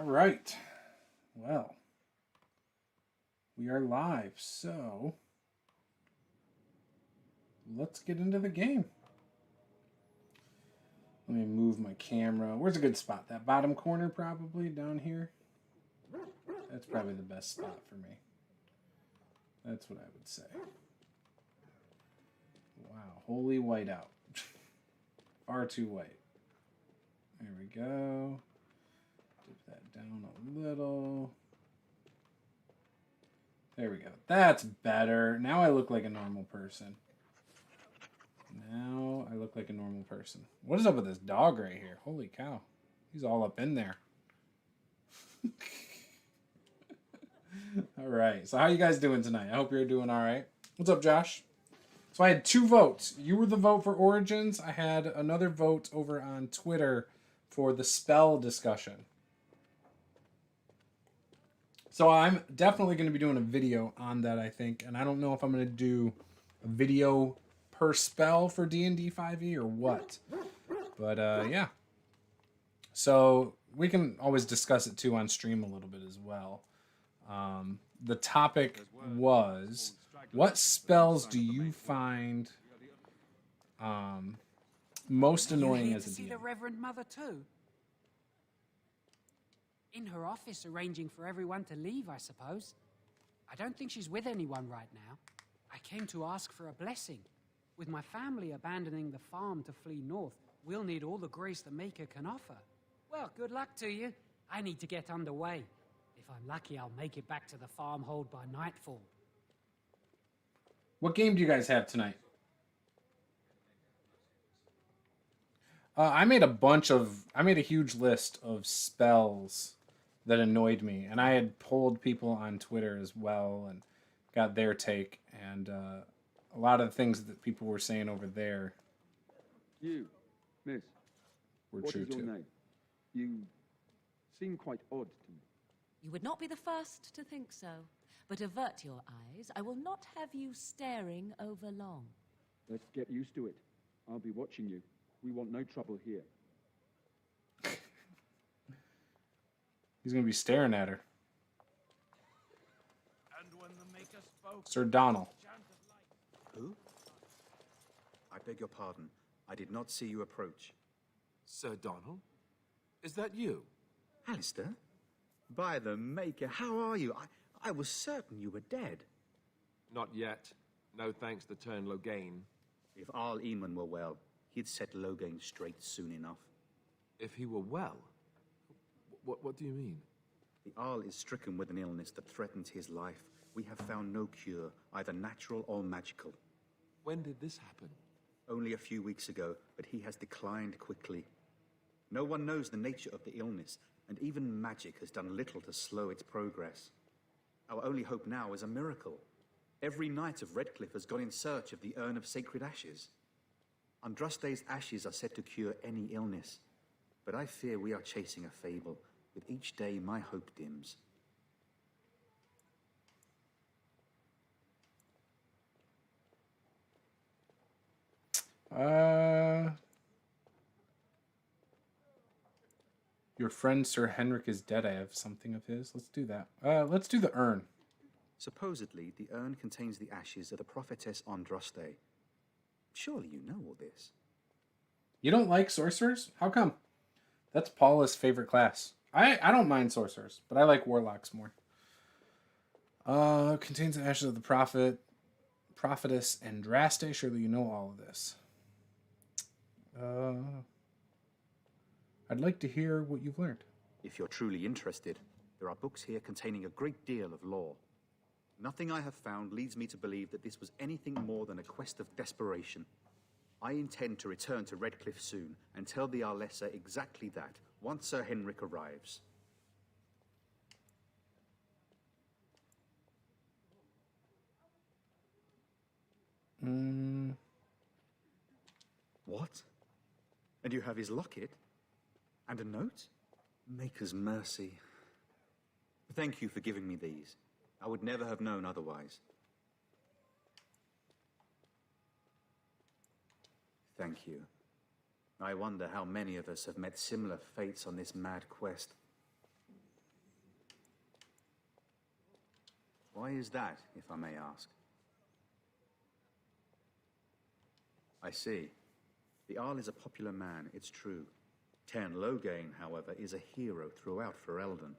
All right. Well, we are live, so let's get into the game. Let me move my camera. Where's a good spot? That bottom corner, probably, down here. That's probably the best spot for me. That's what I would say. Wow, holy whiteout. Far too white. There we go. Dip that down a little. There we go. That's better. Now I look like a normal person. Now I look like a normal person. What is up with this dog right here? Holy cow. He's all up in there. All right. So how you guys doing tonight? I hope you're doing all right. What's up, Josh? So I had 2 votes. You were the vote for Origins. I had another vote over on Twitter for the spell discussion. So I'm definitely going to be doing a video on that, I think. And I don't know if I'm going to do a video per spell for D&D 5e or what. But yeah. So we can always discuss it too on stream a little bit as well. The topic was, what spells do you find most annoying as a DM? See the Reverend Mother too? In her office arranging for everyone to leave, I suppose. I don't think she's with anyone right now. I came to ask for a blessing. With my family abandoning the farm to flee north, we'll need all the grace the Maker can offer. Well, good luck to you. I need to get underway. If I'm lucky, I'll make it back to the farmhold by nightfall. What game do you guys have tonight? I made a huge list of spells that annoyed me. And I had polled people on Twitter as well and got their take. And a lot of the things that people were saying over there. You, miss. Were what true is your too. name? You seem quite odd to me. You would not be the first to think so. But avert your eyes. I will not have you staring over long. Let's get used to it. I'll be watching you. We want no trouble here. He's going to be staring at her. And when the Maker spoke, Sir Donald. Who? I beg your pardon. I did not see you approach. Sir Donald? Is that you? Alistair? By the Maker, how are you? I was certain you were dead. Not yet. No thanks to turn Logain. If Arl Eamon were well, he'd set Logain straight soon enough. If he were well? What do you mean? The Arl is stricken with an illness that threatens his life. We have found no cure, either natural or magical. When did this happen? Only a few weeks ago, but he has declined quickly. No one knows the nature of the illness, and even magic has done little to slow its progress. Our only hope now is a miracle. Every knight of Redcliffe has gone in search of the Urn of Sacred Ashes. Andraste's ashes are said to cure any illness, but I fear we are chasing a fable. With each day, my hope dims. Your friend Sir Henrik is dead. I have something of his. Let's do that. Let's do the urn. Supposedly, the urn contains the ashes of the prophetess Andraste. Surely you know all this. You don't like sorcerers? How come? That's Paula's favorite class. I don't mind sorcerers, but I like warlocks more. Contains the ashes of the prophetess Andraste. Surely you know all of this. I'd like to hear what you've learned. If you're truly interested, there are books here containing a great deal of lore. Nothing I have found leads me to believe that this was anything more than a quest of desperation. I intend to return to Redcliffe soon and tell the Arlessa exactly that, once Sir Henrik arrives. What? And you have his locket? And a note? Maker's mercy. Thank you for giving me these. I would never have known otherwise. Thank you. I wonder how many of us have met similar fates on this mad quest. Why is that, if I may ask? I see. The Arl is a popular man, it's true. Tairn Loghain, however, is a hero throughout Ferelden.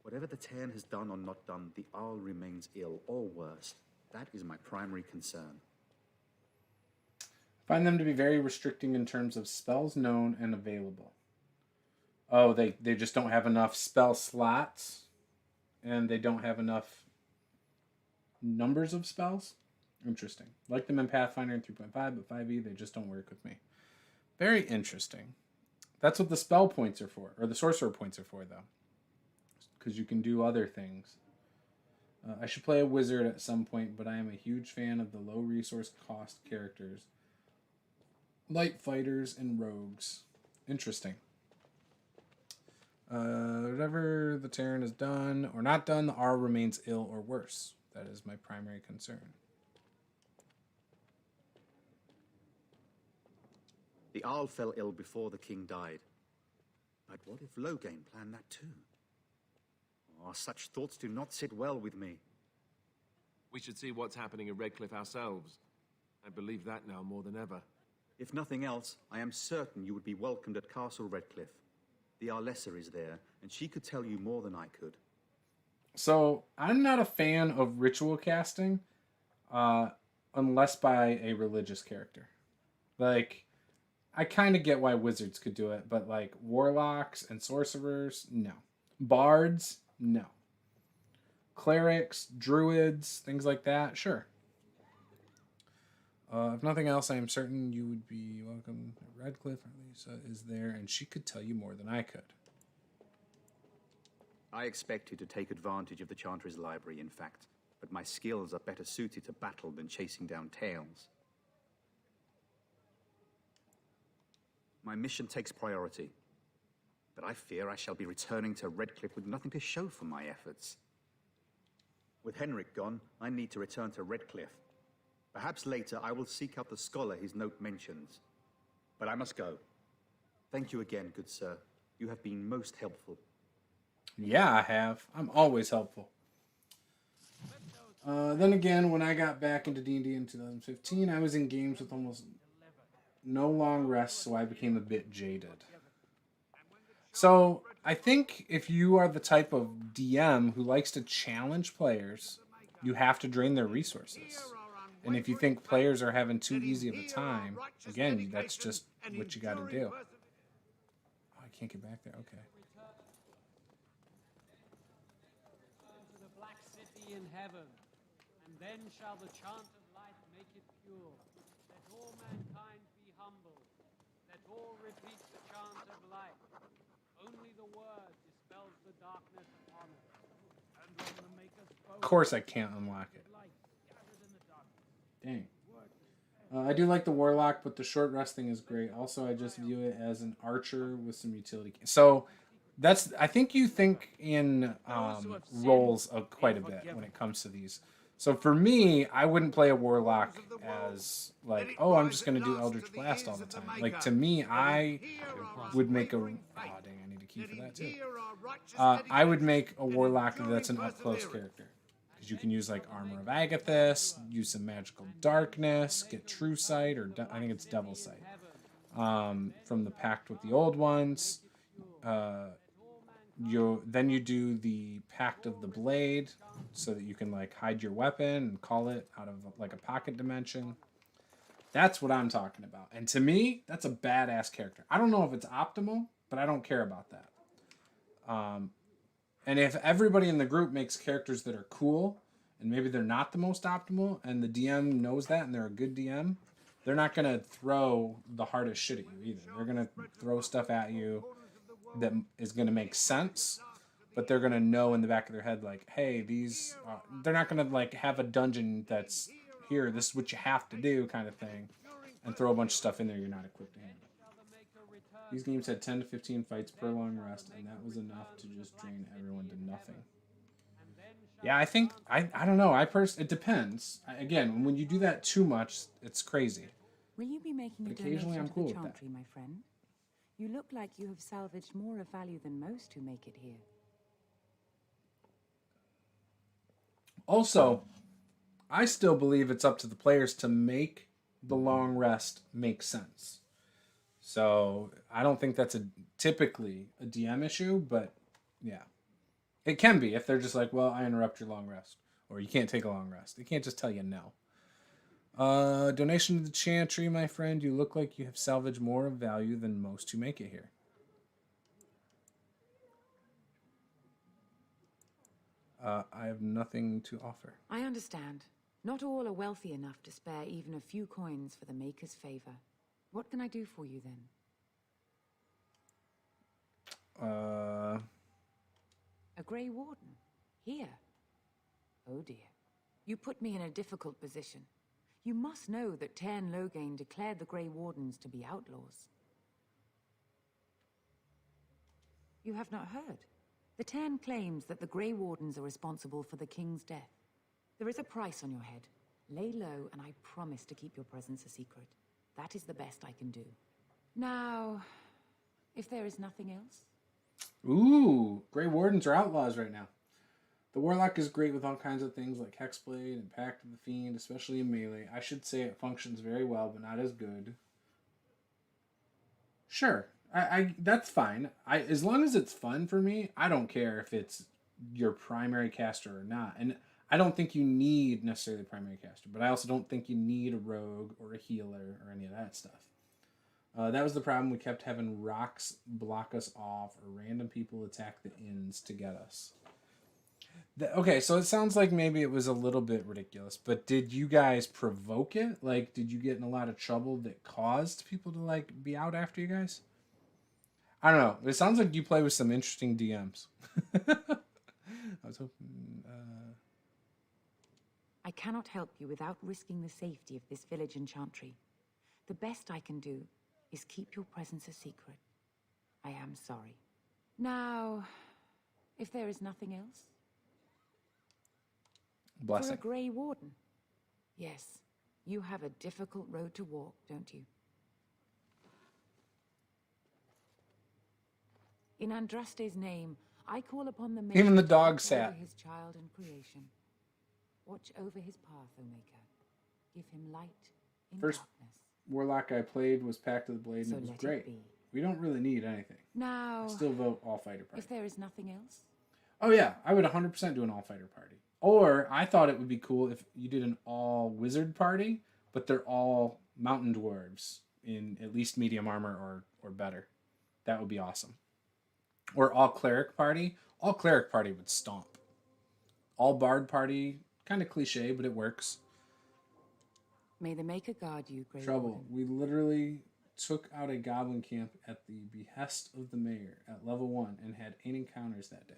Whatever the Tairn has done or not done, the Arl remains ill, or worse. That is my primary concern. Find them to be very restricting in terms of spells known and available. Oh, they just don't have enough spell slots, and they don't have enough numbers of spells? Interesting. Like them in Pathfinder and 3.5, but 5e, they just don't work with me. Very interesting. That's what the spell points are for, or the sorcerer points are for, though. Because you can do other things. I should play a wizard at some point, but I am a huge fan of the low resource cost characters. Light fighters and rogues. Interesting. Whatever the Tairn has done or not done, the Arl remains ill or worse. That is my primary concern. The Arl fell ill before the king died. But what if Loghain planned that too? Oh, such thoughts do not sit well with me. We should see what's happening in Redcliffe ourselves. I believe that now more than ever. If nothing else, I am certain you would be welcomed at Castle Redcliffe. The Arlessa is there, and she could tell you more than I could. So, I'm not a fan of ritual casting, unless by a religious character. Like, I kind of get why wizards could do it, but like warlocks and sorcerers, no. Bards, no. Clerics, druids, things like that, sure. If nothing else, I am certain you would be welcome. Redcliffe, Lisa is there, and she could tell you more than I could. I expected to take advantage of the Chantry's library, in fact, but my skills are better suited to battle than chasing down tales. My mission takes priority, but I fear I shall be returning to Redcliffe with nothing to show for my efforts. With Henrik gone, I need to return to Redcliffe. Perhaps later I will seek out the scholar his note mentions. But I must go. Thank you again, good sir. You have been most helpful. Yeah, I have. I'm always helpful. Then again, when I got back into D&D in 2015, I was in games with almost no long rest, so I became a bit jaded. So, I think if you are the type of DM who likes to challenge players, you have to drain their resources. And if you think players are having too easy of a time, again, that's just what you got to do. Oh, I can't get back there. Okay. To the black city in heaven, and then shall the chant of light make it pure. Let all mankind be humble. Let all repeat the chant of light. Only the word dispels the darkness upon it. And when the Maker's Of course I can't unlock it. Dang. I do like the Warlock, but the short resting is great. Also, I just view it as an archer with some utility. So, that's I think you think in roles quite a bit when it comes to these. So for me, I wouldn't play a Warlock as like, oh, I'm just going to do Eldritch Blast all the time. Like, to me, I would make a... Oh, dang, I need a key for that too. I would make a Warlock that's an up-close character. Because you can use like Armor of Agathis, use some Magical Darkness, get True Sight, or I think it's Devil Sight. From the Pact with the Old Ones. Then you do the Pact of the Blade, so that you can like hide your weapon and call it out of like a pocket dimension. That's what I'm talking about. And to me, that's a badass character. I don't know if it's optimal, but I don't care about that. And if everybody in the group makes characters that are cool, and maybe they're not the most optimal, and the DM knows that and they're a good DM, they're not going to throw the hardest shit at you either. They're going to throw stuff at you that is going to make sense, but they're going to know in the back of their head, like, hey, these... they're not going to like have a dungeon that's, here, this is what you have to do kind of thing, and throw a bunch of stuff in there you're not equipped to handle. These games had 10 to 15 fights per long rest, and that was enough to just drain everyone to nothing. Yeah, I think... I don't know. It depends. Again, when you do that too much, it's crazy. Will you be making a occasionally I'm donation to cool the with that. Chantry, my friend? You look like you have salvaged more of value than most who make it here. Also, I still believe it's up to the players to make the long rest make sense. So I don't think that's typically a DM issue, but yeah. It can be if they're just like, well, I interrupt your long rest. Or you can't take a long rest. They can't just tell you no. Donation to the Chantry, my friend. You look like you have salvaged more of value than most who make it here. I have nothing to offer. I understand. Not all are wealthy enough to spare even a few coins for the Maker's favor. What can I do for you then? A Grey Warden? Here? Oh dear. You put me in a difficult position. You must know that Tairn Loghain declared the Grey Wardens to be outlaws. You have not heard. The Tairn claims that the Grey Wardens are responsible for the King's death. There is a price on your head. Lay low, and I promise to keep your presence a secret. That is the best I can do. Now, if there is nothing else... Ooh, Grey Wardens are outlaws right now. The Warlock is great with all kinds of things like Hexblade and Pact of the Fiend, especially in melee. I should say it functions very well, but not as good. Sure, I that's fine. As long as it's fun for me, I don't care if it's your primary caster or not. And I don't think you need necessarily a primary caster, but I also don't think you need a rogue or a healer or any of that stuff. That was the problem. We kept having rocks block us off or random people attack the inns to get us. Okay, so it sounds like maybe it was a little bit ridiculous, but did you guys provoke it? Like, did you get in a lot of trouble that caused people to, like, be out after you guys? I don't know. It sounds like you play with some interesting DMs. I was hoping... I cannot help you without risking the safety of this village in Chantry. The best I can do is keep your presence a secret. I am sorry. Now, if there is nothing else... Blessing. For a Grey Warden. Yes, you have a difficult road to walk, don't you? In Andraste's name, I call upon the Maker. Even the dog to sat. over his child in creation. Watch over his path, O Maker. Give him light in First darkness. Warlock I played was Pact of the Blade, and So it was let it great. be. We don't really need anything. Now, I still vote all fighter party. if there is nothing else, Oh yeah, I would 100% do an all fighter party. Or I thought it would be cool if you did an all wizard party, but they're all mountain dwarves in at least medium armor or better. That would be awesome. Or all cleric party. All cleric party would stomp. All bard party, kind of cliche, but it works. may the Maker guard you, Grey Trouble. Warden. We literally took out a goblin camp at the behest of the mayor at level 1 and had 8 encounters that day.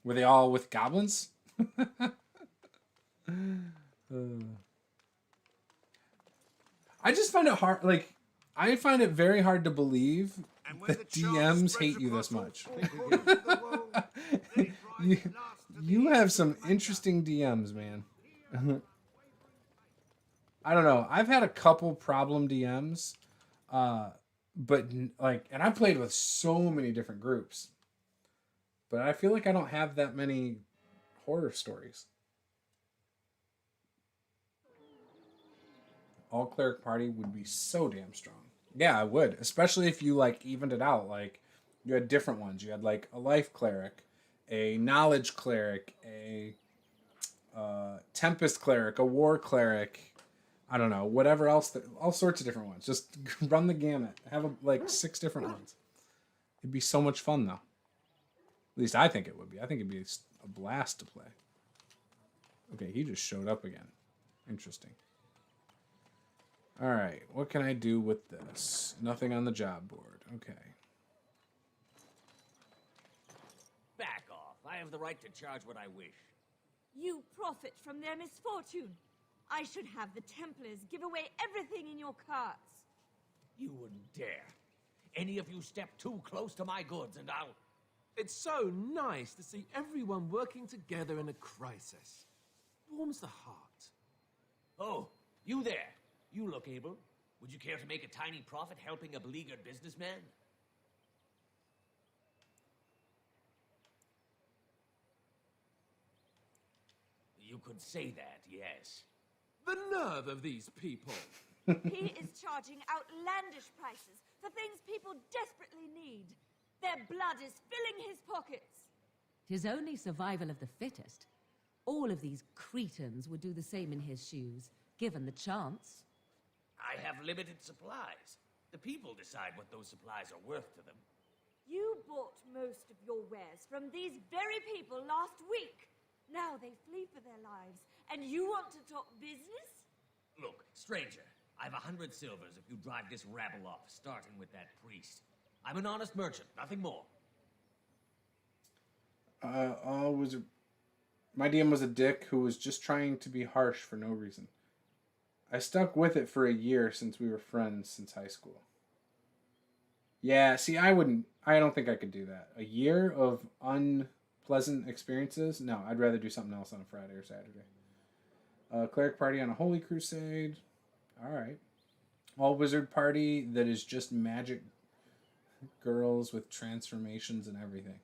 Were they all with goblins? I just find it hard, like, I find it very hard to believe that DMs hate you this much. You have some interesting DMs, man. I don't know. I've had a couple problem DMs, but like, and I played with so many different groups, but I feel like I don't have that many horror stories. All cleric party would be so damn strong. Yeah, I would, especially if you like evened it out. Like you had different ones. You had like a life cleric, a knowledge cleric, a tempest cleric, a war cleric. I don't know, whatever else. All sorts of different ones. Just run the gamut. Have like 6 different ones. It'd be so much fun, though. At least I think it would be. I think it'd be a blast to play. Okay, he just showed up again. Interesting. All right, what can I do with this? Nothing on the job board. Okay. Back off. I have the right to charge what I wish. You profit from their misfortune. I should have the Templars give away everything in your carts. You wouldn't dare. Any of you step too close to my goods and I'll... It's so nice to see everyone working together in a crisis. Warms the heart. Oh, you there. You look able. Would you care to make a tiny profit helping a beleaguered businessman? You could say that, yes. The nerve of these people! He is charging outlandish prices for things people desperately need. Their blood is filling his pockets. 'Tis only survival of the fittest. All of these cretins would do the same in his shoes, given the chance. I have limited supplies. The people decide what those supplies are worth to them. You bought most of your wares from these very people last week. Now they flee for their lives, and you want to talk business? Look, stranger, I've 100 silvers if you drive this rabble off, starting with that priest. I'm an honest merchant, nothing more. My DM was a dick who was just trying to be harsh for no reason. I stuck with it for a year since we were friends since high school. Yeah, see, I don't think I could do that. A year of unpleasant experiences? No, I'd rather do something else on a Friday or Saturday. Cleric party on a holy crusade. Alright. All wizard party that is just magic girls with transformations and everything.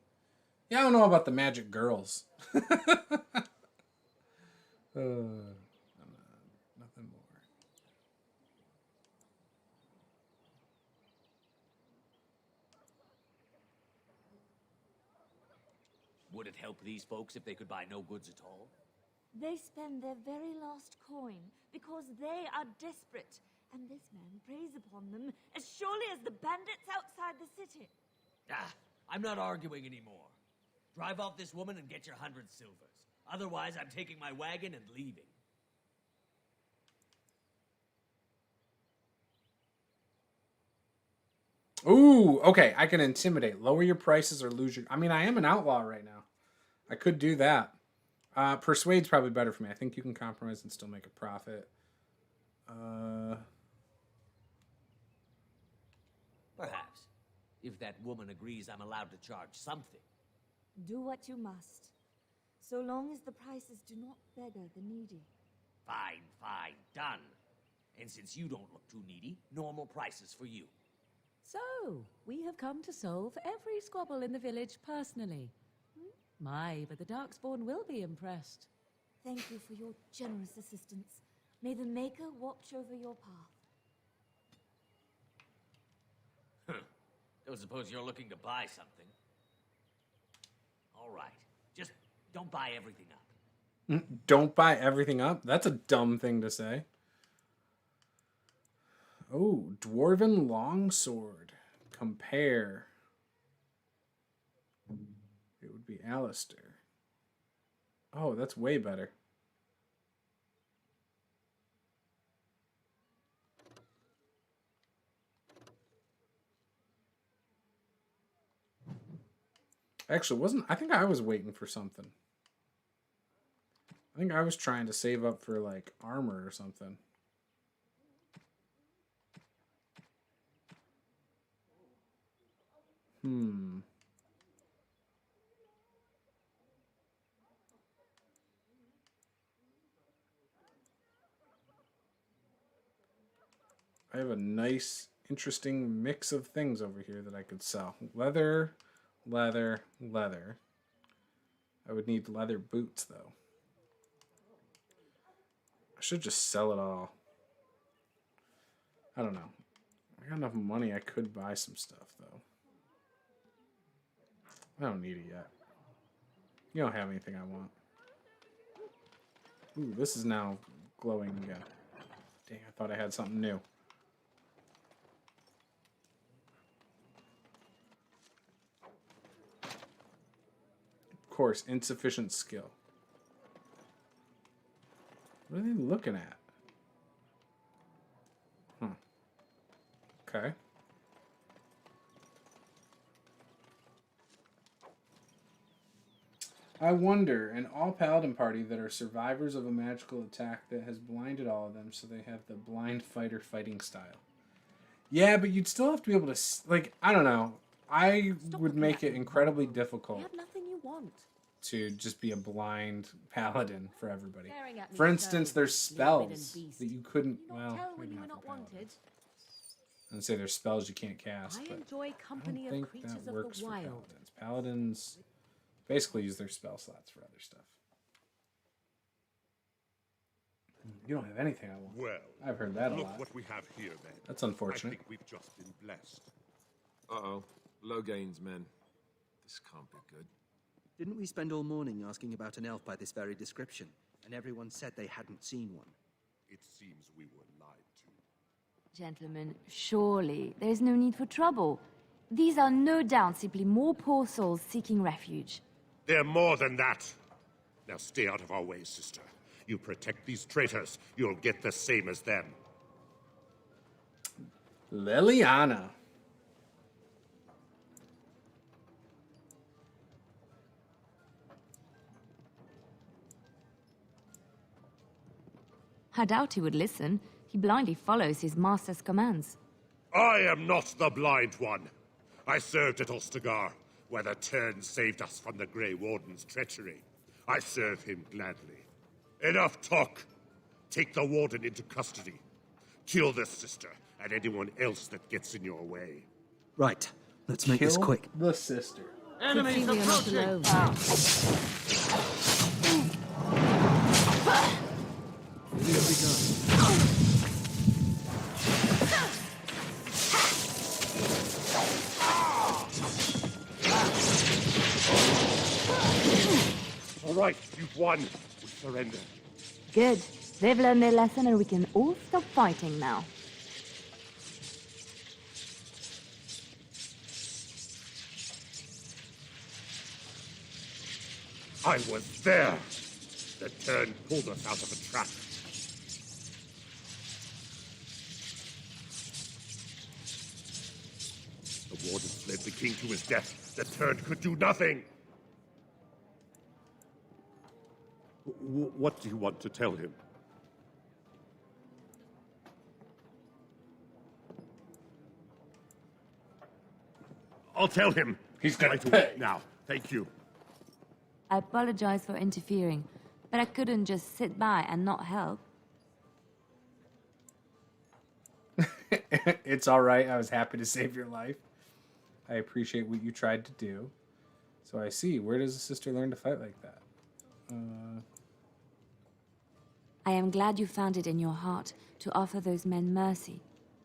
Yeah, I don't know about the magic girls. Nothing more. Would it help these folks if they could buy no goods at all? They spend their very last coin because they are desperate, and this man preys upon them as surely as the bandits outside the city. Ah, I'm not arguing anymore. Drive off this woman and get your 100 silvers. Otherwise, I'm taking my wagon and leaving. Ooh, okay, I can intimidate. Lower your prices or lose your... I mean, I am an outlaw right now. I could do that. Persuade's probably better for me. I think you can compromise and still make a profit. Perhaps. If that woman agrees I'm allowed to charge something. Do what you must, so long as the prices do not beggar the needy. Fine, fine, done. And since you don't look too needy, normal prices for you. So, we have come to solve every squabble in the village personally. My, but the Darkspawn will be impressed. Thank you for your generous assistance. May the Maker watch over your path. Don't suppose you're looking to buy something. All right. Just don't buy everything up. Don't buy everything up? That's a dumb thing to say. Oh, Dwarven Longsword. Compare. It would be Alistair. Oh, that's way better. Actually, I think I was waiting for something. I think I was trying to save up for, like, armor or something. I have a nice, interesting mix of things over here that I could sell. Leather, leather, leather. I would need leather boots, though. I should just sell it all. I don't know. I got enough money, I could buy some stuff, though. I don't need it yet. You don't have anything I want. Ooh, this is now glowing again. Dang, I thought I had something new. Of course, insufficient skill. What are they looking at? Okay. I wonder, an all-paladin party that are survivors of a magical attack that has blinded all of them, so they have the blind fighter fighting style. Yeah, but you'd still have to be able to, like, I don't know. I would make it incredibly difficult. You have nothing you want. To just be a blind paladin for everybody. Staring at me For instance, so, there's livid and spells beast. that you couldn't. Did you not Well, tell when maybe you were not not for paladins. wanted? I'd say there's spells you can't cast. I But enjoy company I of don't think creatures that of works the for wild. paladins. Paladins basically use their spell slots for other stuff. You don't have anything I want. Well, I've heard that a look lot. what we have here, then. That's unfortunate. I think we've just been blessed. Uh-oh. Low gains, men. This can't be good. Didn't we spend all morning asking about an elf by this very description, and everyone said they hadn't seen one? It seems we were lied to. Gentlemen, surely there is no need for trouble. These are no doubt simply more poor souls seeking refuge. They're more than that. Now stay out of our way, sister. You protect these traitors, you'll get the same as them. Liliana. I doubt he would listen. He blindly follows his master's commands. I am not the blind one. I served at Ostagar, where the Tern saved us from the Grey Warden's treachery. I serve him gladly. Enough talk. Take the Warden into custody. Kill this sister and anyone else that gets in your way. Right. Let's make this quick. The sister. Enemies Good thing we are not approaching! alone. Where have we gone? All right, you've won. We surrender. Good. They've learned their lesson and we can all stop fighting now. I was there. The Tern pulled us out of a trap. The Wardens led the king to his death. The Tern could do nothing. What do you want to tell him? I'll tell him. He's gonna right pay. away now. Thank you. I apologize for interfering, but I couldn't just sit by and not help. It's all right. I was happy to save your life. I appreciate what you tried to do. So I see. Where does a sister learn to fight like that? I am glad you found it in your heart to offer those men mercy.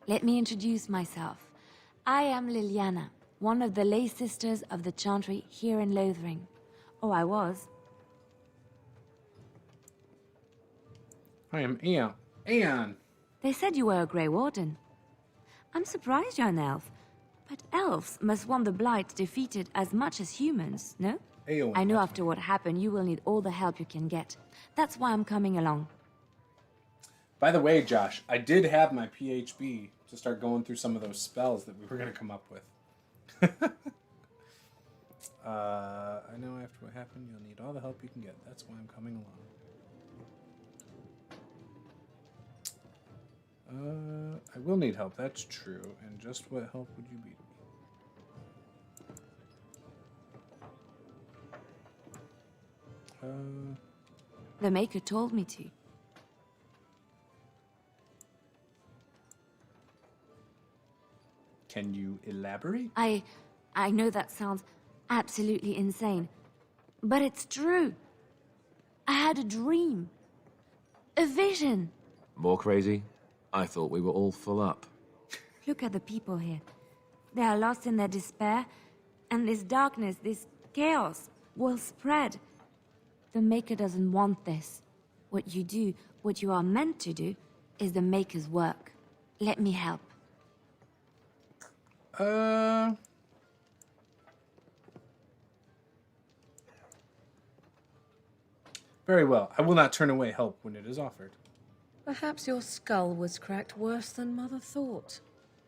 Let me introduce myself. I am Liliana, one of the lay sisters of the Chantry here in Lothering. Oh, I was. I am Aeon. Aeon. They said you were a Grey Warden. I'm surprised you're an elf. But elves must want the Blight defeated as much as humans, no? Aeon. I know after what happened, you will need all the help you can get. That's why I'm coming along. By the way, Josh, I did have my PHB to start going through some of those spells that we were going to come up with. I know after what happened, you'll need all the help you can get. That's why I'm coming along. I will need help, that's true. And just what help would you be to me? The Maker told me to. Can you elaborate? I know that sounds absolutely insane, but it's true. I had a dream. A vision. More crazy? I thought we were all full up. Look at the people here. They are lost in their despair, and this darkness, this chaos, will spread. The Maker doesn't want this. What you do, what you are meant to do, is the Maker's work. Let me help. Very well. I will not turn away help when it is offered. Perhaps your skull was cracked worse than Mother thought.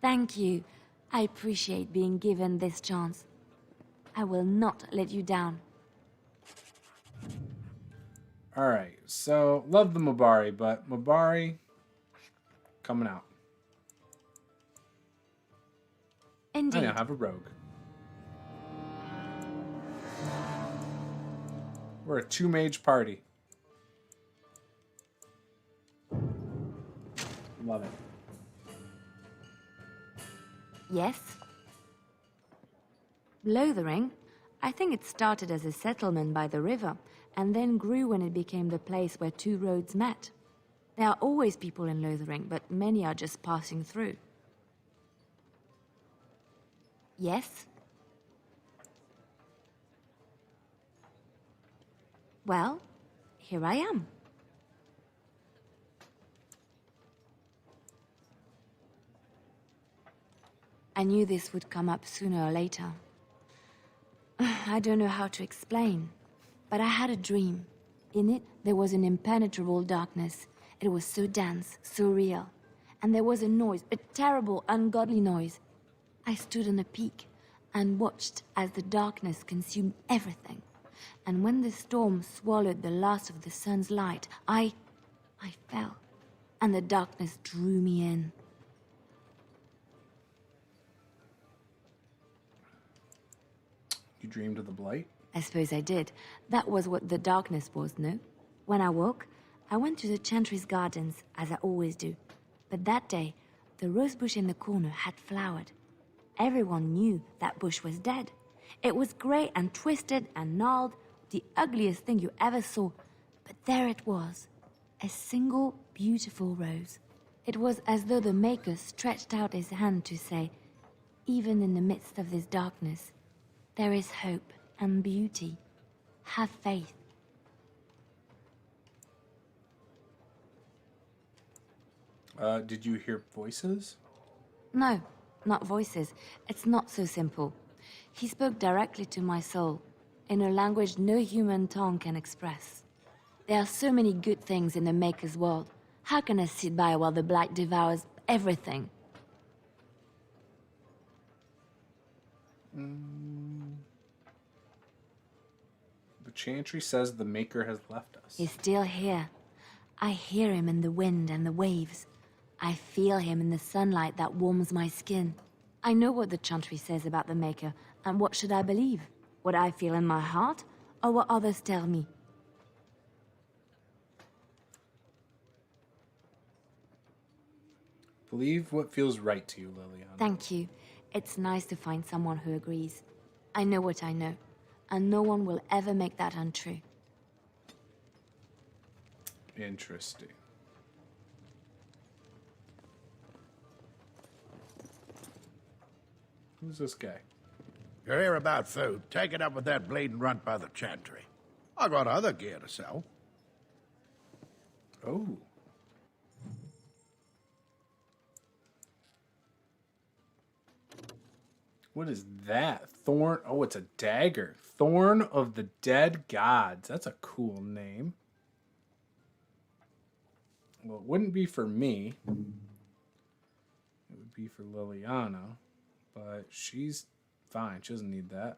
Thank you. I appreciate being given this chance. I will not let you down. Alright, so love the Mabari, but Mabari coming out. Indeed. I now have a rogue. We're a two-mage party. Love it. Yes? Lothering? I think it started as a settlement by the river, and then grew when it became the place where two roads met. There are always people in Lothering, but many are just passing through. Yes? Well, here I am. I knew this would come up sooner or later. I don't know how to explain, but I had a dream. In it, there was an impenetrable darkness. It was so dense, so real. And there was a noise, a terrible, ungodly noise. I stood on a peak and watched as the darkness consumed everything. And when the storm swallowed the last of the sun's light, I fell, and the darkness drew me in. You dreamed of the Blight? I suppose I did. That was what the darkness was, no? When I woke, I went to the Chantry's gardens, as I always do. But that day, the rose bush in the corner had flowered. Everyone knew that bush was dead. It was grey and twisted and gnarled, the ugliest thing you ever saw. But there it was, a single beautiful rose. It was as though the Maker stretched out his hand to say, even in the midst of this darkness, there is hope and beauty. Have faith. Did you hear voices? No, not voices. It's not so simple. He spoke directly to my soul, in a language no human tongue can express. There are so many good things in the Maker's world. How can I sit by while the Blight devours everything? The Chantry says the Maker has left us. He's still here. I hear him in the wind and the waves. I feel him in the sunlight that warms my skin. I know what the Chantry says about the Maker, and what should I believe? What I feel in my heart, or what others tell me? Believe what feels right to you, Liliana. Thank you. It's nice to find someone who agrees. I know what I know, and no one will ever make that untrue. Interesting. Who's this guy? You're here about food. Take it up with that bleeding runt by the Chantry. I got other gear to sell. Oh. What is that? Thorn. Oh, it's a dagger. Thorn of the Dead Gods. That's a cool name. Well, it wouldn't be for me. It would be for Liliana. But she's fine. She doesn't need that.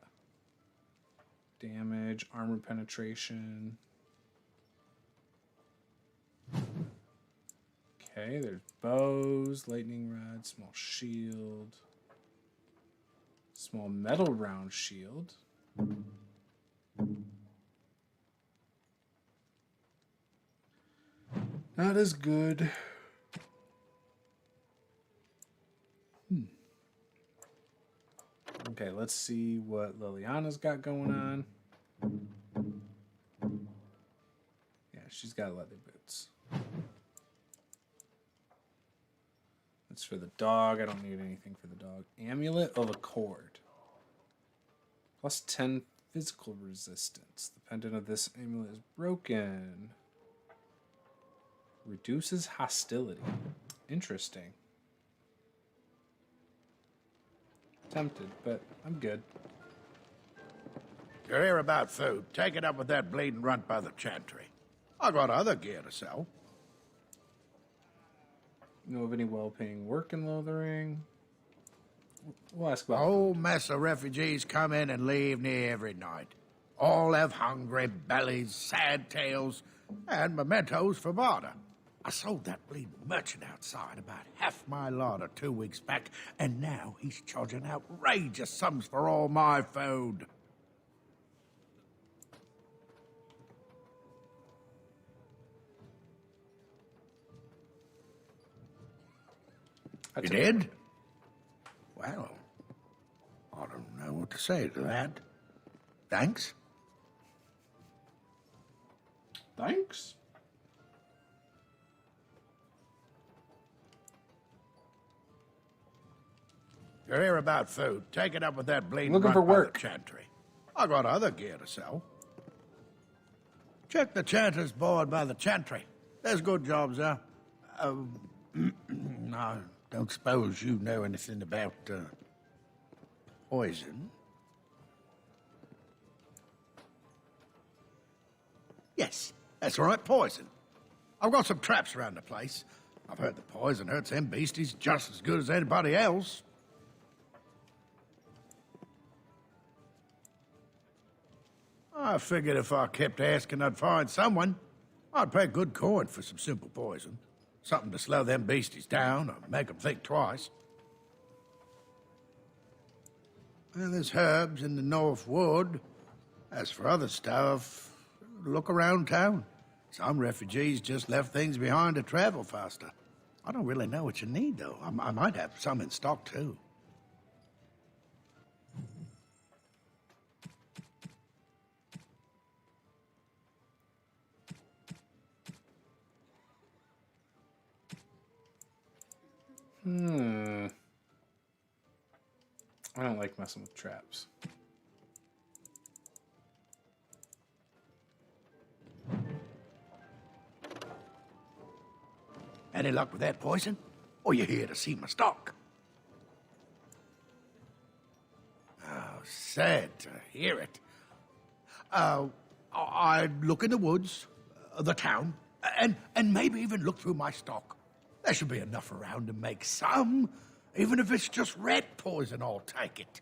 Damage, armor penetration. Okay, there's bows, lightning rod, small shield. Small metal round shield. Not as good. Okay, let's see what Liliana's got going on. Yeah, she's got leather boots. That's for the dog. I don't need anything for the dog. Amulet of Accord. Plus 10 physical resistance. The pendant of this amulet is broken. Reduces hostility. Interesting. Tempted, but I'm good. You're here about food. Take it up with that bleeding runt by the Chantry. I got other gear to sell. Know of any well-paying work in Lothering? We'll ask about A whole mess of refugees come in and leave near every night. All have hungry bellies, sad tales, and mementos for barter. I sold that bleeding merchant outside about half my larder 2 weeks back, and now he's charging outrageous sums for all my food. You did? Well, I don't know what to say to that. Thanks? Thanks? If you're here about food, take it up with that bleeding Looking for runt by the work. Chantry. I got other gear to sell. Check the Chanter's board by the Chantry. There's good jobs there. I don't suppose you know anything about poison. Yes, that's right, poison. I've got some traps around the place. I've heard the poison hurts them beasties just as good as anybody else. I figured if I kept asking, I'd find someone. I'd pay good coin for some simple poison. Something to slow them beasties down or make them think twice. And there's herbs in the North Wood. As for other stuff, look around town. Some refugees just left things behind to travel faster. I don't really know what you need, though. I might have some in stock, too. I don't like messing with traps. Any luck with that poison? Or you here to see my stock? Oh, sad to hear it. I'd look in the woods, the town, and maybe even look through my stock. There should be enough around to make some. Even if it's just rat poison, I'll take it.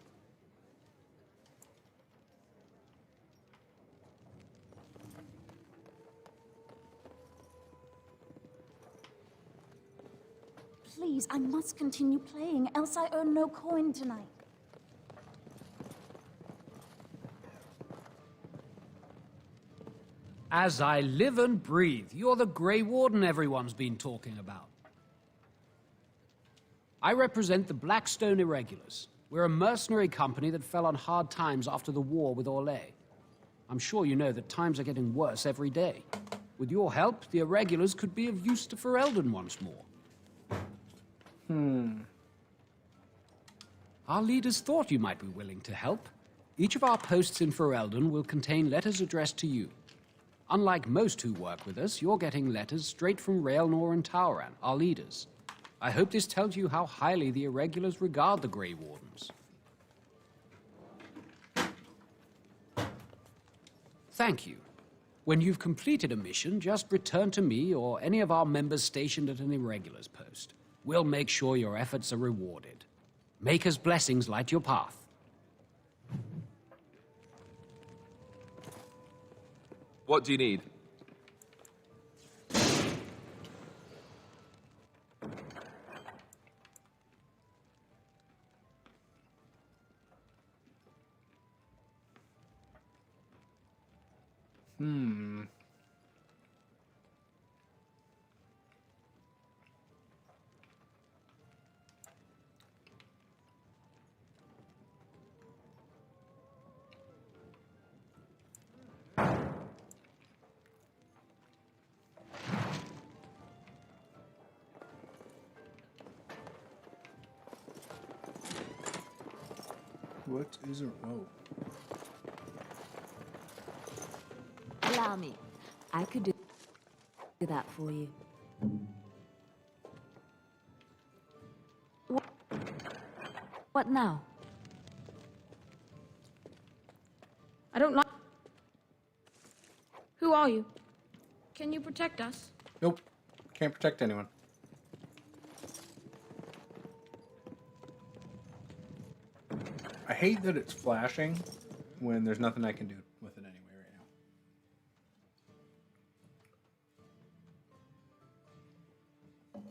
Please, I must continue playing, else I earn no coin tonight. As I live and breathe, you're the Grey Warden everyone's been talking about. I represent the Blackstone Irregulars. We're a mercenary company that fell on hard times after the war with Orlais. I'm sure you know that times are getting worse every day. With your help, the Irregulars could be of use to Ferelden once more. Our leaders thought you might be willing to help. Each of our posts in Ferelden will contain letters addressed to you. Unlike most who work with us, you're getting letters straight from Raelnor and Tauran, our leaders. I hope this tells you how highly the Irregulars regard the Grey Wardens. Thank you. When you've completed a mission, just return to me or any of our members stationed at an Irregulars post. We'll make sure your efforts are rewarded. Maker's blessings light your path. What do you need? What is it? Oh. Allow me. I could do that for you. What now? I don't like... Who are you? Can you protect us? Nope. Can't protect anyone. I hate that it's flashing when there's nothing I can do with it anyway right now.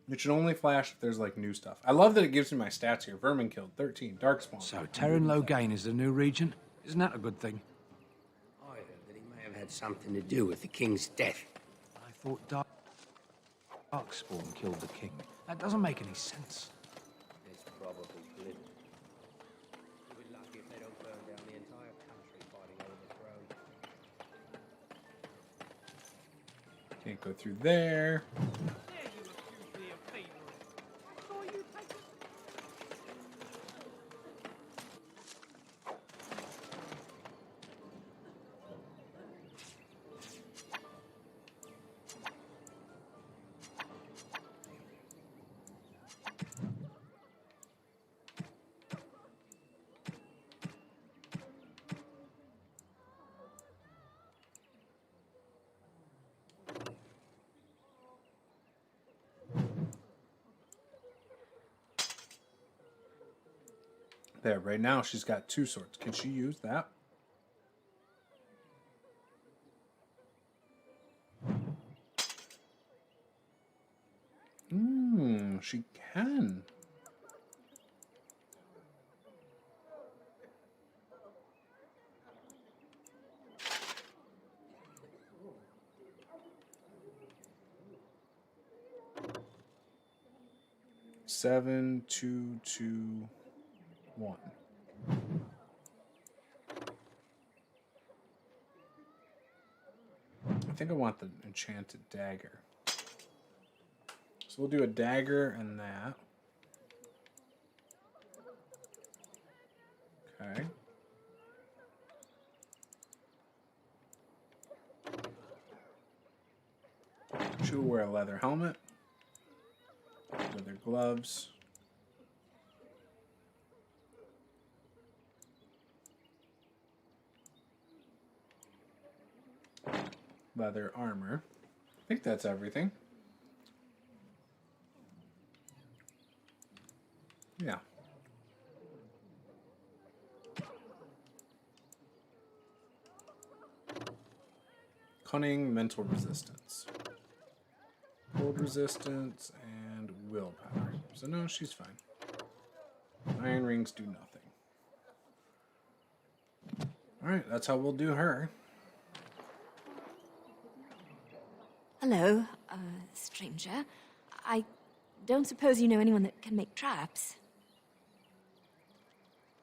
It should only flash if there's like new stuff. I love that it gives me my stats here. Vermin killed, 13, Darkspawn. So Terran Logain is the new regent? Isn't that a good thing? I heard that he may have had something to do with the king's death. I thought Darkspawn killed the king. That doesn't make any sense. It's probably political. You'll be lucky if they don't burn down the entire country fighting over the throne. Can't go through there. There, right now she's got 2 swords. Can she use that? She can. Seven, 2, 2, 1. I think I want the enchanted dagger. So we'll do a dagger and that. Okay. She will wear a leather helmet, leather gloves, leather armor. I think that's everything. Yeah. Cunning, mental resistance, cold resistance, and willpower. So no, she's fine. Iron rings do nothing. Alright, that's how we'll do her. Hello, stranger. I don't suppose you know anyone that can make traps?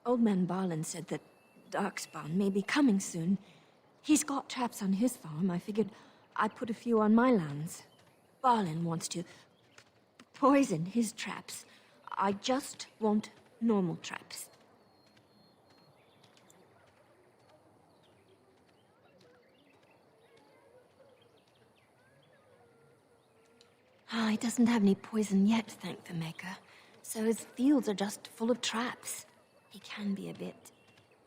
Old man Barlin said that Darkspawn may be coming soon. He's got traps on his farm. I figured I'd put a few on my lands. Barlin wants to poison his traps. I just want normal traps. He doesn't have any poison yet, thank the Maker. So his fields are just full of traps. He can be a bit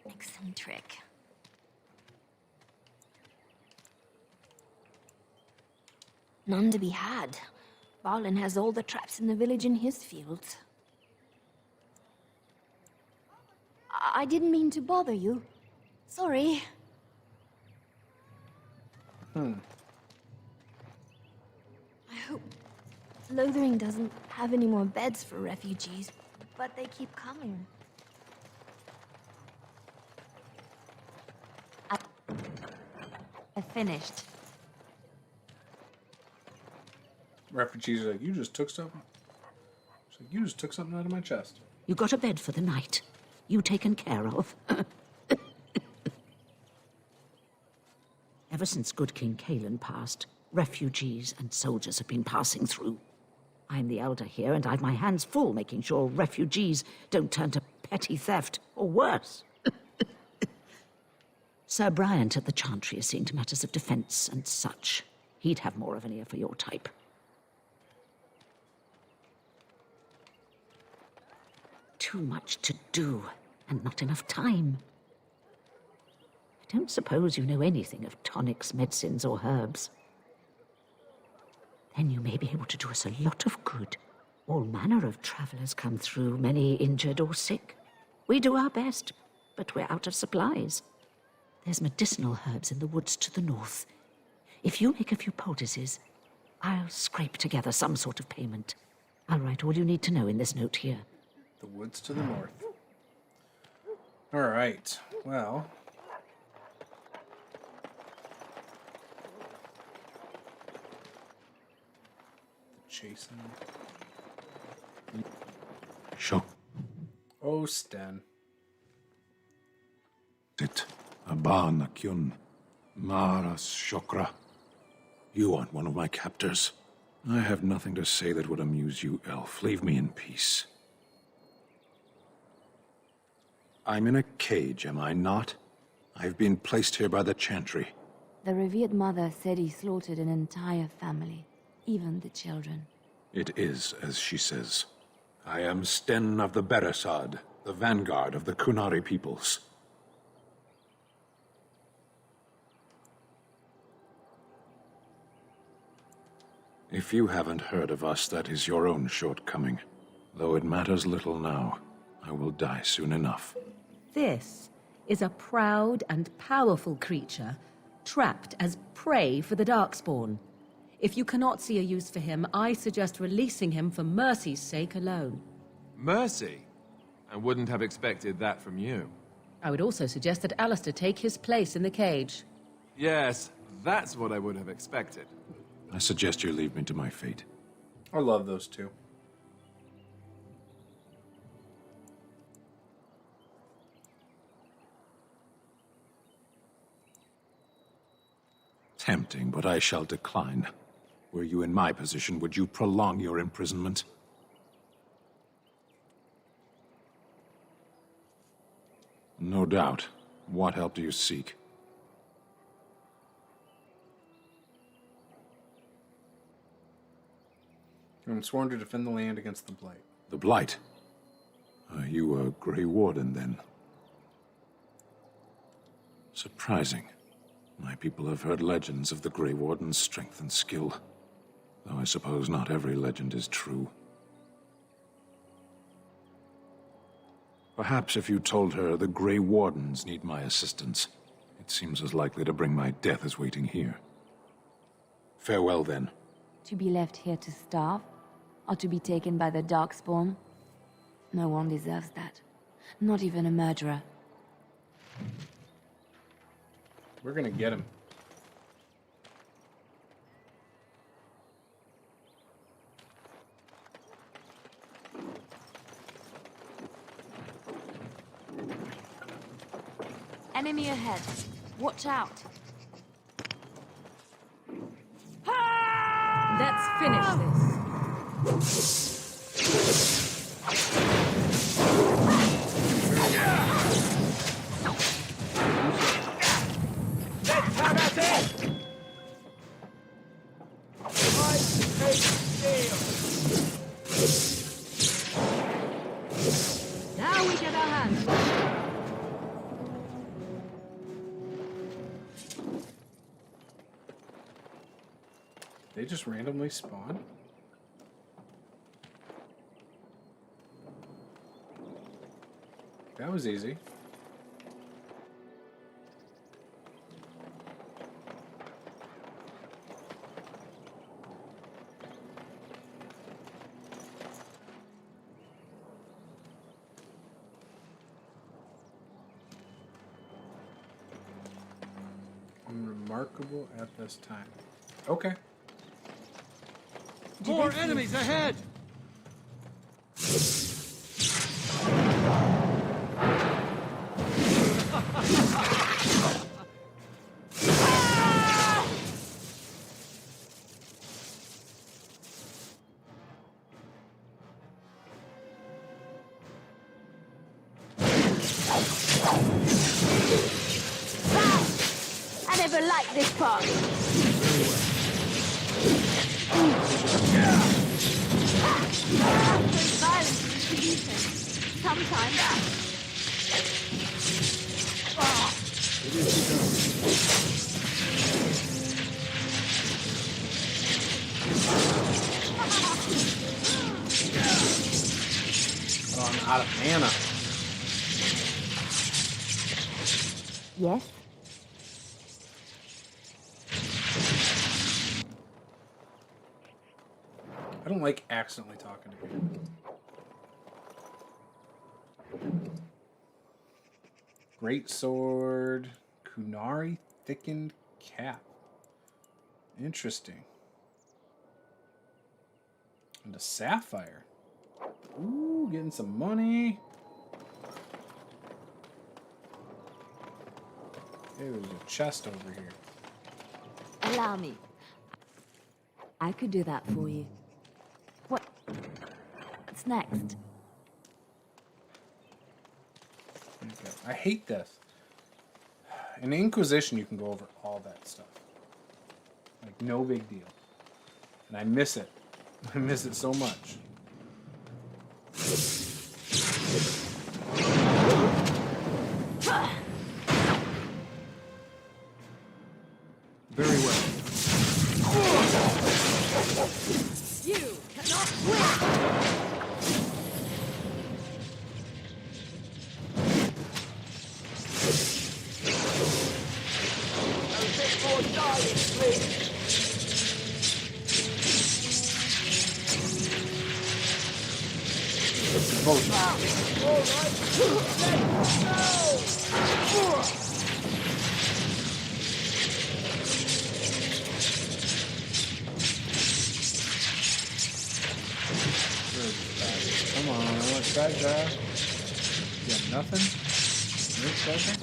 eccentric. None to be had. Barlin has all the traps in the village in his fields. I didn't mean to bother you. Sorry. I hope Lothering doesn't have any more beds for refugees, but they keep coming. I finished. Refugees are like, you just took something. She's like, you just took something out of my chest. You got a bed for the night. You taken care of. Ever since good King Kalen passed, refugees and soldiers have been passing through. I'm the elder here, and I've my hands full making sure refugees don't turn to petty theft, or worse. Sir Bryant at the Chantry is seeing to matters of defence and such. He'd have more of an ear for your type. Too much to do, and not enough time. I don't suppose you know anything of tonics, medicines, or herbs. Then you may be able to do us a lot of good. All manner of travellers come through, many injured or sick. We do our best, but we're out of supplies. There's medicinal herbs in the woods to the north. If you make a few poultices, I'll scrape together some sort of payment. I'll write all you need to know in this note here. The woods to the north. All right. Well. Chasing. Shock. Oh, Sten. Sit. Abana Kyun. Maras Shokra. You aren't one of my captors. I have nothing to say that would amuse you, elf. Leave me in peace. I'm in a cage, am I not? I've been placed here by the Chantry. The revered mother said he slaughtered an entire family, even the children. It is as she says. I am Sten of the Beresad, the vanguard of the Kunari peoples. If you haven't heard of us, that is your own shortcoming. Though it matters little now. I will die soon enough. This is a proud and powerful creature trapped as prey for the Darkspawn. If you cannot see a use for him, I suggest releasing him for mercy's sake alone. Mercy? I wouldn't have expected that from you. I would also suggest that Alistair take his place in the cage. Yes, that's what I would have expected. I suggest you leave me to my fate. I love those two. Tempting, but I shall decline. Were you in my position, would you prolong your imprisonment? No doubt. What help do you seek? I'm sworn to defend the land against the Blight. The Blight? Are you a Grey Warden, then? Surprising. My people have heard legends of the Grey Warden's strength and skill, though I suppose not every legend is true. Perhaps if you told her the Grey Wardens need my assistance, it seems as likely to bring my death as waiting here. Farewell, then. To be left here to starve? Or to be taken by the Darkspawn? No one deserves that. Not even a murderer. We're gonna get him. Enemy ahead. Watch out. Let's finish this. Let's have at it! I take steel! Now we get our hands. They just randomly spawn? That was easy. Unremarkable at this time. Okay. More enemies ahead! I never liked this part. There's violence in distribution. Sometimes. Oh, I'm out of mana. Yes? I don't like accidentally talking to you. Great sword, Kunari thickened cap. Interesting. And a sapphire. Ooh, getting some money. Hey, there's a chest over here. Allow me. I could do that for you. What's next? Okay. I hate this. In Inquisition, you can go over all that stuff. Like, no big deal. And I miss it. I miss it so much. Very well. You cannot win! Come on, I want treasure. You got nothing? No treasure?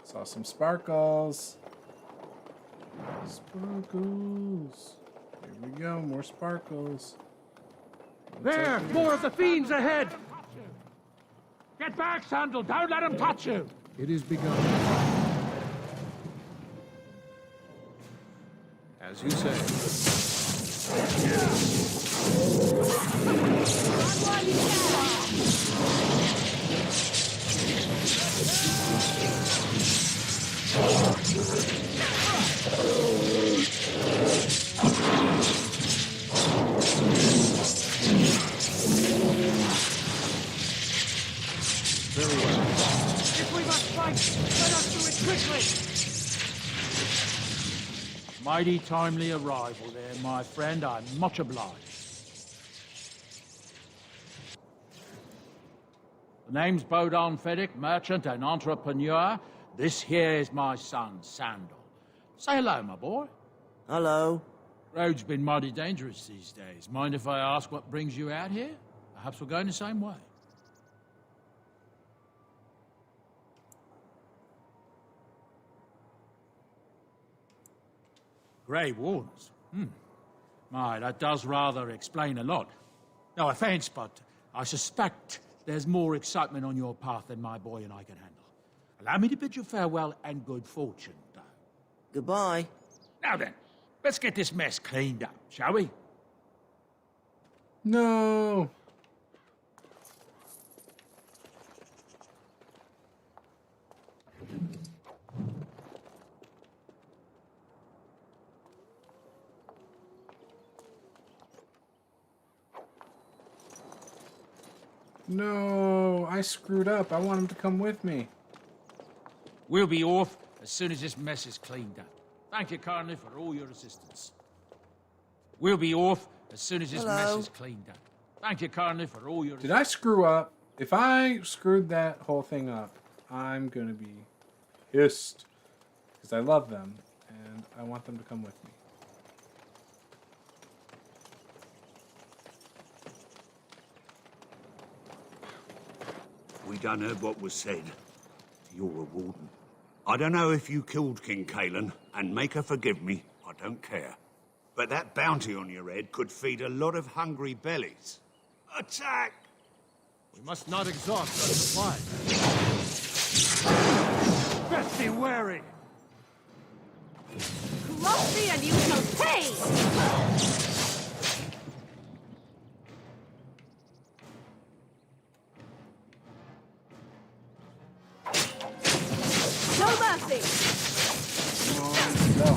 Saw some sparkles. Sparkles. Here we go, more sparkles. There! More of the fiends ahead! Get back, Sandal! Don't let them touch you! It is begun. As you say. Very well. If we must fight, let us do it quickly! Mighty timely arrival there, my friend. I'm much obliged. The name's Bodon Feddick, merchant and entrepreneur. This here is my son, Sandal. Say hello, my boy. Hello. Road's been mighty dangerous these days. Mind if I ask what brings you out here? Perhaps we're going the same way. Grey Wardens? My, that does rather explain a lot. No offense, but I suspect there's more excitement on your path than my boy and I can handle. Allow me to bid you farewell and good fortune, though. Goodbye. Now then, let's get this mess cleaned up, shall we? No. No, I screwed up. I want him to come with me. We'll be off as soon as this mess is cleaned up. Thank you kindly for all your assistance. We'll be off as soon as this mess is cleaned up. Thank you kindly for all your... Did I screw up? If I screwed that whole thing up, I'm gonna be pissed. Because I love them, and I want them to come with me. We done heard what was said. You're a warden. I don't know if you killed King Kalen, and make her forgive me, I don't care. But that bounty on your head could feed a lot of hungry bellies. Attack! We must not exhaust our supply. Best be wary! Cross me and you shall pay! No mercy! No.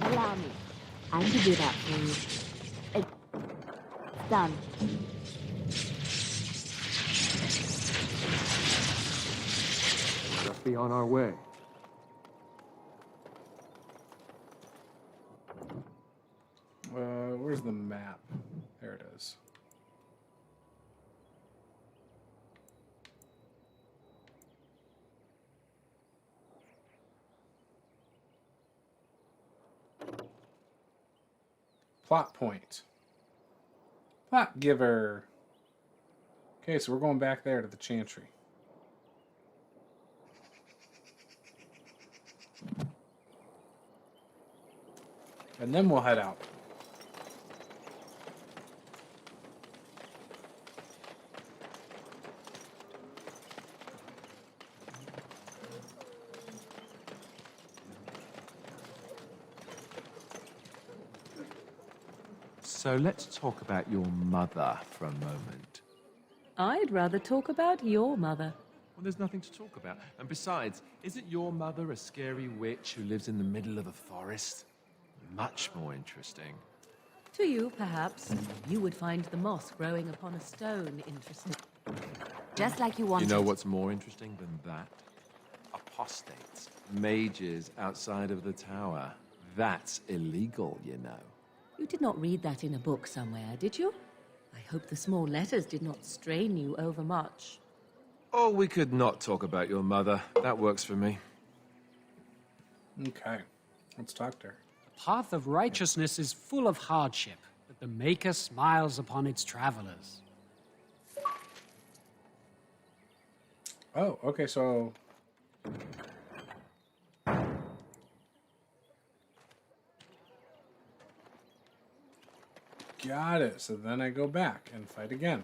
Allow me. I can do that for you. It's done. Just be on our way. Where's the map? There it is. Plot point. Plot giver. Okay, so we're going back there to the Chantry. And then we'll head out. So let's talk about your mother for a moment. I'd rather talk about your mother. Well, there's nothing to talk about. And besides, isn't your mother a scary witch who lives in the middle of a forest? Much more interesting. To you, perhaps. You would find the moss growing upon a stone interesting. Just like you wanted. You know what's more interesting than that? Apostates. Mages outside of the tower. That's illegal, you know. You did not read that in a book somewhere, did you? I hope the small letters did not strain you overmuch. Oh, we could not talk about your mother. That works for me. Okay. Let's talk to her. The path of righteousness is full of hardship, but the Maker smiles upon its travelers. Oh, okay, so... Got it. So then I go back and fight again.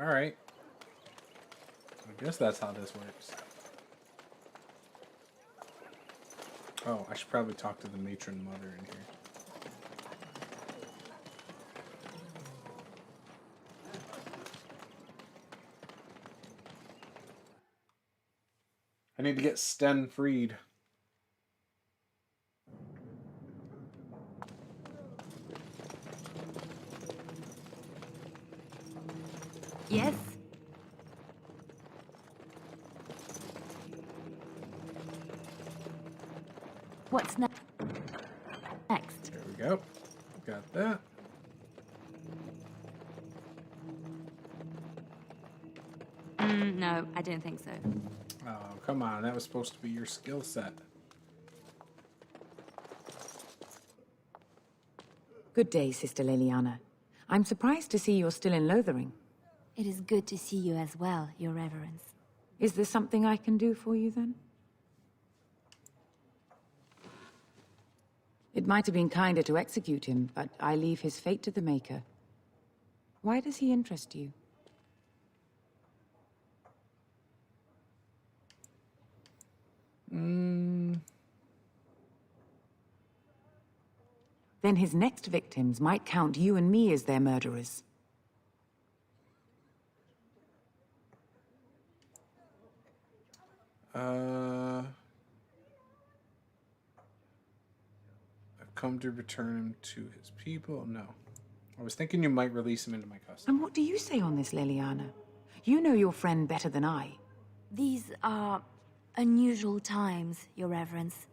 Alright. I guess that's how this works. Oh, I should probably talk to the matron mother in here. I need to get Sten freed. Yes? What's next? There we go. Got that. No, I don't think so. Oh, come on. That was supposed to be your skill set. Good day, Sister Liliana. I'm surprised to see you're still in Lothering. It is good to see you as well, Your Reverence. Is there something I can do for you, then? It might have been kinder to execute him, but I leave his fate to the Maker. Why does he interest you? Then his next victims might count you and me as their murderers. I've come to return him to his people. No. I was thinking you might release him into my custody. And what do you say on this, Liliana? You know your friend better than I. These are unusual times, Your Reverence.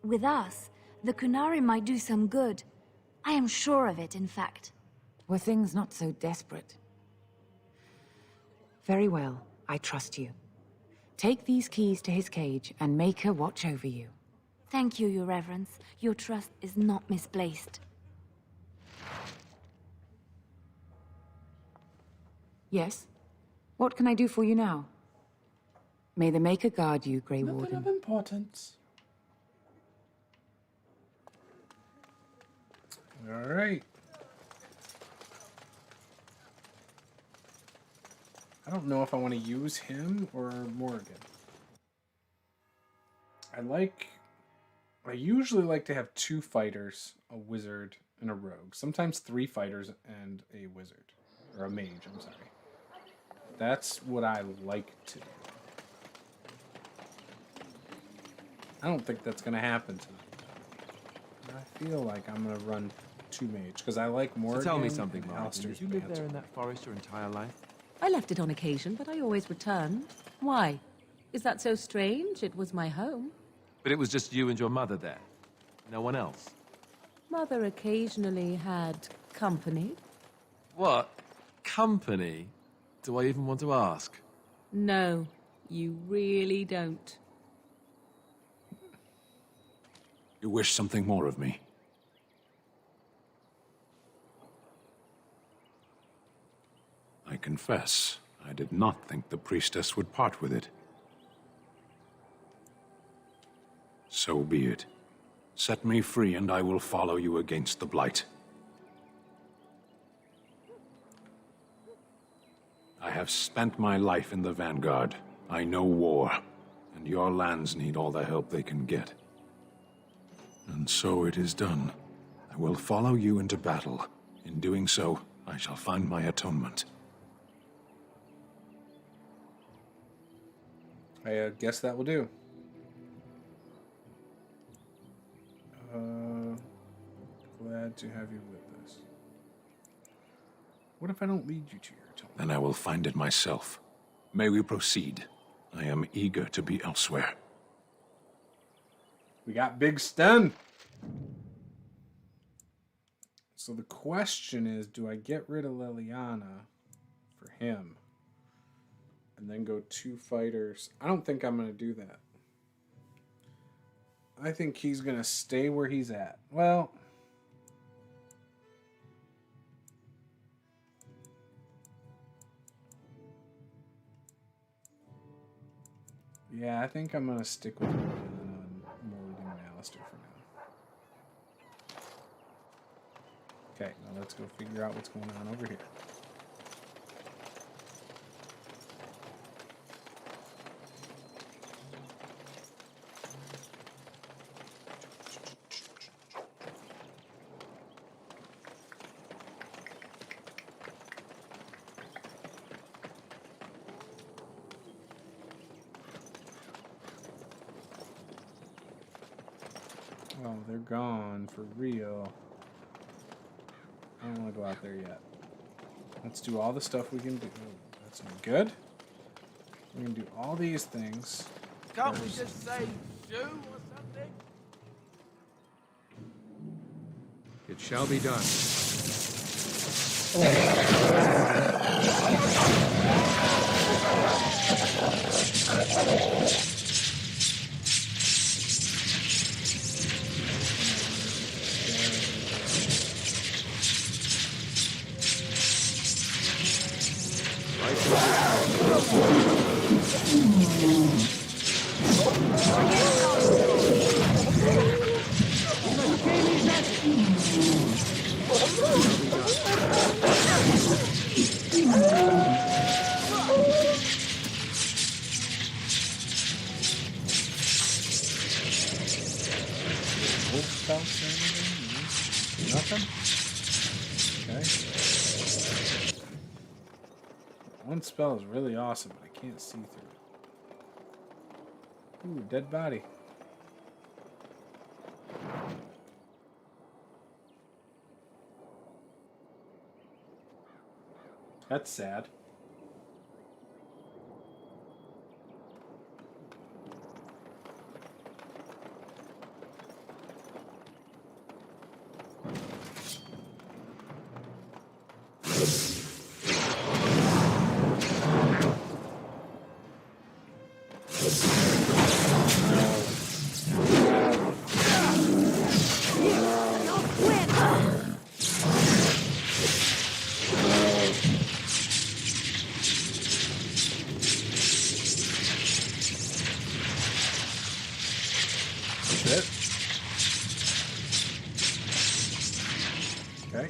With us, the Kunari might do some good. I am sure of it, in fact. Were things not so desperate? Very well, I trust you. Take these keys to his cage and make her watch over you. Thank you, Your Reverence. Your trust is not misplaced. Yes? What can I do for you now? May the Maker guard you, Grey Warden. Nothing of importance. All right. I don't know if I want to use him or Morgan. I usually like to have 2 fighters, a wizard, and a rogue. Sometimes 3 fighters and a wizard. Or a mage, I'm sorry. That's what I like to do. I don't think that's going to happen tonight. I feel like I'm going to run 2 mage, because I like Morgan. So tell me something, and Martin. Alistair's Did you live banter. there in that forest your entire life? I left it on occasion, but I always returned. Why? Is that so strange? It was my home. But it was just you and your mother there? No one else? Mother occasionally had company. What? Company? Do I even want to ask? No, you really don't. You wish something more of me? I confess, I did not think the priestess would part with it. So be it. Set me free and I will follow you against the Blight. I have spent my life in the Vanguard. I know war, and your lands need all the help they can get. And so it is done. I will follow you into battle. In doing so, I shall find my atonement. I guess that will do. Glad to have you with us. What if I don't lead you to your atonement? Then I will find it myself. May we proceed? I am eager to be elsewhere. We got Big Sten. So the question is, do I get rid of Liliana for him? And then go 2 fighters? I don't think I'm going to do that. I think he's going to stay where he's at. Well, yeah, I think I'm going to stick with Morgan and Alistair for now. Okay, now let's go figure out what's going on over here. Oh, they're gone for real. I don't want to go out there yet. Let's do all the stuff we can do. Oh, that's not good. We can do all these things. Can't we just say shoo or something? It shall be done. Nothing? Okay. One spell is really awesome, but I can't see through it. Ooh, dead body. That's sad. Okay.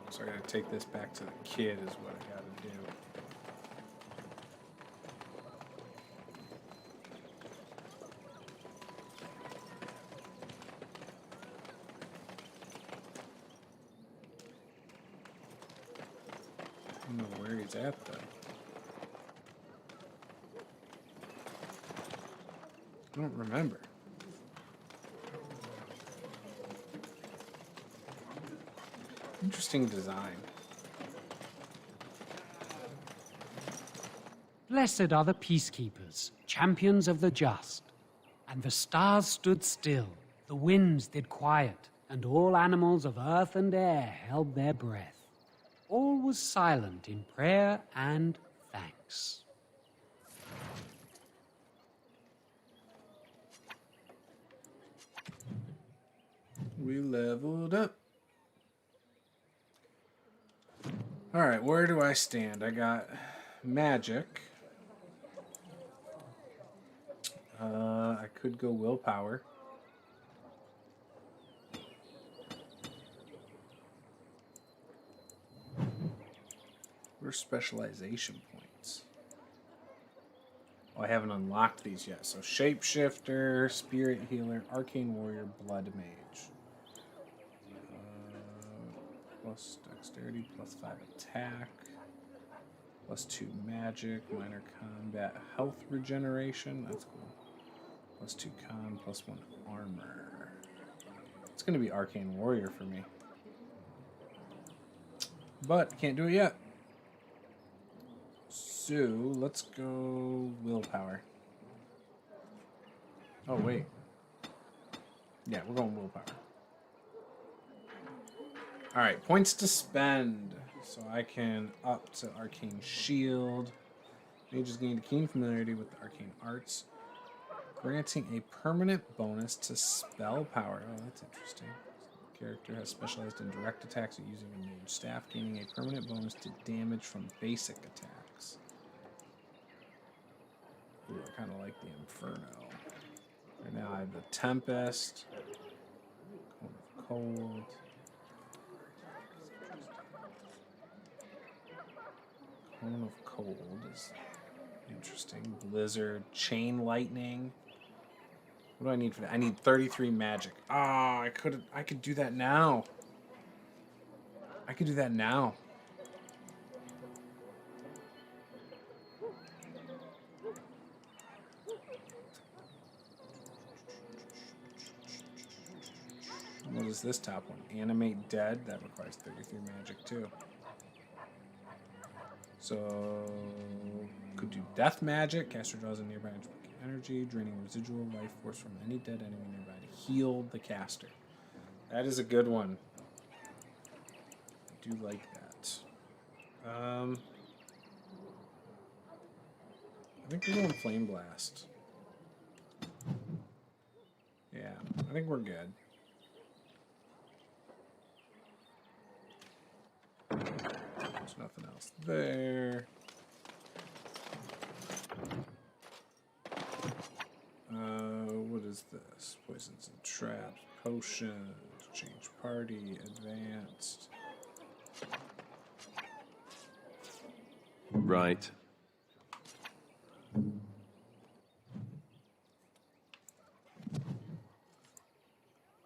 So I gotta take this back to the kid is what I gotta do. I don't know where he's at though. I don't remember. Interesting design. Blessed are the peacekeepers, champions of the just. And the stars stood still, the winds did quiet, and all animals of earth and air held their breath. All was silent in prayer and thanks. We leveled up. All right, where do I stand? I got magic. I could go willpower. Where's specialization points? Oh, I haven't unlocked these yet. So shapeshifter, spirit healer, arcane warrior, blood mage. Plus dexterity, plus 5 attack, plus 2 magic, minor combat, health regeneration. That's cool. Plus 2 con, plus 1 armor. It's going to be arcane warrior for me. But can't do it yet. So let's go willpower. Oh, wait. Yeah, we're going willpower. Alright, points to spend. So I can up to Arcane Shield. Mages gained a keen familiarity with the arcane arts, granting a permanent bonus to spell power. Oh, that's interesting. The character has specialized in direct attacks or using a mage staff, gaining a permanent bonus to damage from basic attacks. Ooh, I kind of like the Inferno. Right now I have the Tempest, Cone of Cold. Cone of Cold is interesting. Blizzard, Chain Lightning. What do I need for that? I need 33 magic. Ah, I could do that now. I could do that now. What is this top one? Animate Dead. That requires 33 magic too. So, could do Death Magic. Caster draws a nearby energy, draining residual life force from any dead enemy nearby to heal the caster. That is a good one. I do like that. I think we're going Flame Blast. Yeah, I think we're good. There's nothing else there. What is this? Poisons and traps, potions, change party, advanced. Right.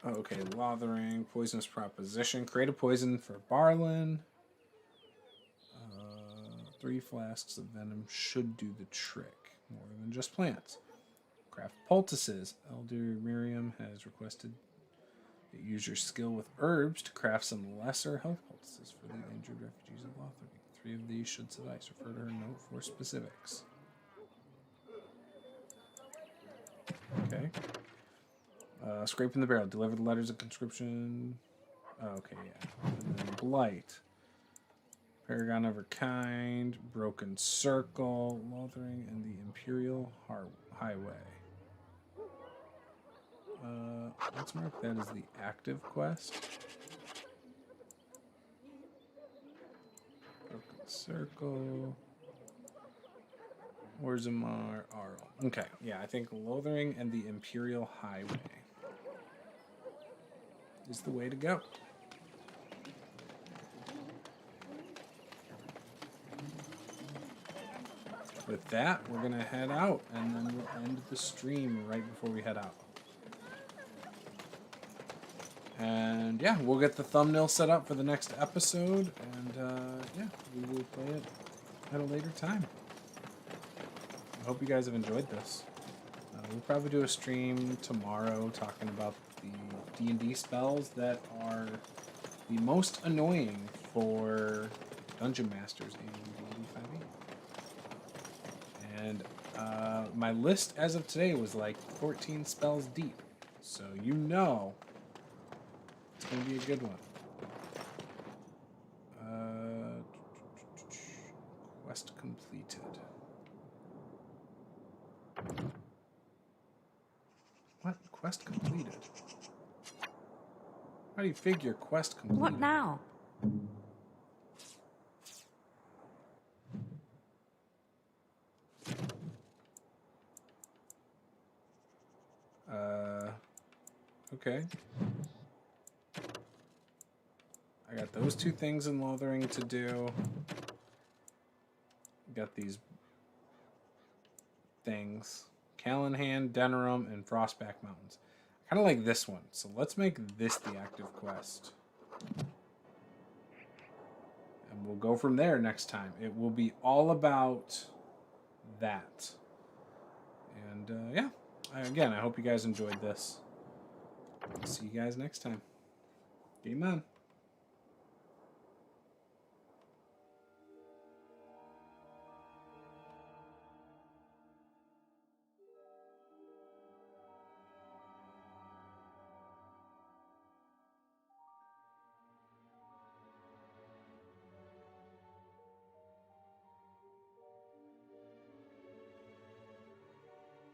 Okay, Lothering, poisonous proposition. Create a poison for Barlin. 3 flasks of venom should do the trick. More than just plants. Craft poultices. Elder Miriam has requested that you use your skill with herbs to craft some lesser health poultices for the injured refugees of Lothering. 3 of these should suffice. Refer to her note for specifics. Okay. Scraping the barrel. Deliver the letters of conscription. Oh, okay, yeah. And then Blight. Paragon of her kind. Broken Circle. Lothering and the Imperial Highway. Let's mark that as the active quest. Broken Circle. Orzammar Arl. Okay, yeah, I think Lothering and the Imperial Highway is the way to go. With that, we're going to head out, and then we'll end the stream right before we head out. And yeah, we'll get the thumbnail set up for the next episode, and yeah, we will play it at a later time. I hope you guys have enjoyed this. We'll probably do a stream tomorrow talking about the D&D spells that are the most annoying for Dungeon Masters in D&D 5e. And my list as of today was like 14 spells deep. So you know it's going to be a good one. Quest completed. What? Quest completed? How do you figure quest completed? What now? Okay. I got those 2 things in Lothering to do. Got these things. Callahan, Denerim, and Frostback Mountains. I kind of like this one, so let's make this the active quest. And we'll go from there next time. It will be all about that. And yeah, again, I hope you guys enjoyed this. See you guys next time. Game on.